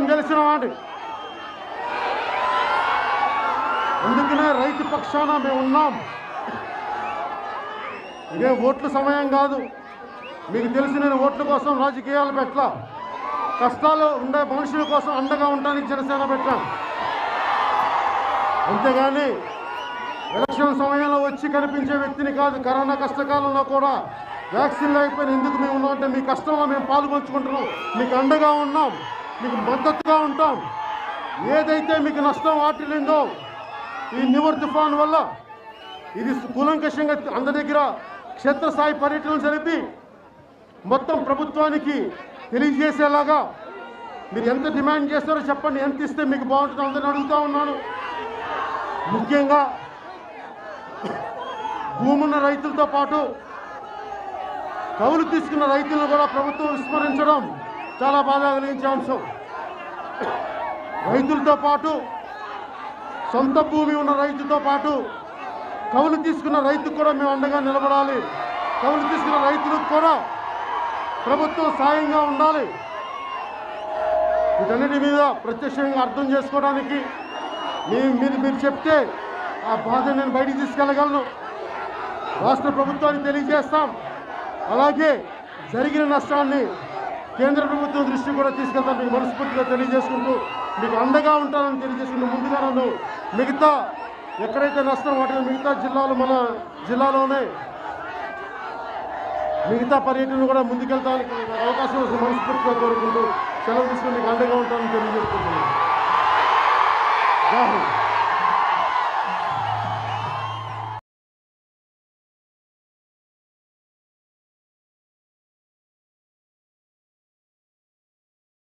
కష్టం తెలిసిన వాడి. అందుకనే రైతు పక్షాన మేము ఉన్నాం. ఇదే ఓట్ల సమయం కాదు. మీకు తెలిసి నేను ఓట్ల కోసం రాజకీయాలు పెట్టలా. కష్టాలు ఉండే మనుషుల కోసం అండగా ఉండడానికి జనసేన పెట్టాను. అంతేగాని ఎలక్షన్ సమయంలో వచ్చి కనిపించే వ్యక్తిని కాదు. కరోనా కష్టకాలంలో కూడా వ్యాక్సిన్లు అయిపోయిన ఎందుకు మేము ఉన్నాం అంటే మీ కష్టంలో మేము పాల్గొంచుకుంటున్నాం, మీకు అండగా ఉన్నాం, మీకు మద్దతుగా ఉంటాం. ఏదైతే మీకు నష్టం వాటిల్లిందో ఈ నివర్ తుఫాన్ వల్ల ఇది కూలంకషంగా అందరి దగ్గర క్షేత్రస్థాయి పర్యటనలు జరిపి మొత్తం ప్రభుత్వానికి తెలియజేసేలాగా మీరు ఎంత డిమాండ్ చేస్తారో చెప్పండి, ఎంత ఇస్తే మీకు బాగుంటుందో అందరిని అడుగుతూ ఉన్నాను. ముఖ్యంగా భూమున్న రైతులతో పాటు కౌలు తీసుకున్న రైతులను కూడా ప్రభుత్వం విస్మరించడం చాలా బాధ కలిగించే అంశం. రైతులతో పాటు సొంత భూమి ఉన్న రైతుతో పాటు కౌలు తీసుకున్న రైతుకు కూడా మేము అండగా నిలబడాలి. కౌలు తీసుకున్న రైతులకు కూడా ప్రభుత్వం సాయంగా ఉండాలి. వీటన్నిటి మీద ప్రత్యక్షంగా అర్థం చేసుకోవడానికి మీరు చెప్తే ఆ బాధ నేను బయటికి తీసుకెళ్ళగలను. రాష్ట్ర ప్రభుత్వానికి తెలియజేస్తాం. అలాగే జరిగిన నష్టాన్ని కేంద్ర ప్రభుత్వం దృష్టి కూడా తీసుకెళ్తాం. మీకు మనస్ఫూర్తిగా తెలియజేసుకుంటూ మీకు అండగా ఉంటానని తెలియజేసుకుంటూ ముందుగా నన్ను మిగతా ఎక్కడైతే నష్టం వాటిలో మిగతా జిల్లాలు మన జిల్లాలోనే మిగతా పర్యటన కూడా ముందుకెళ్తానికి అవకాశం వస్తుంది మనస్ఫూర్తిగా కోరుకుంటూ సెలవు తీసుకుని మీకు అండగా ఉంటానని తెలియజేసుకుంటున్నాను. జై హింద్.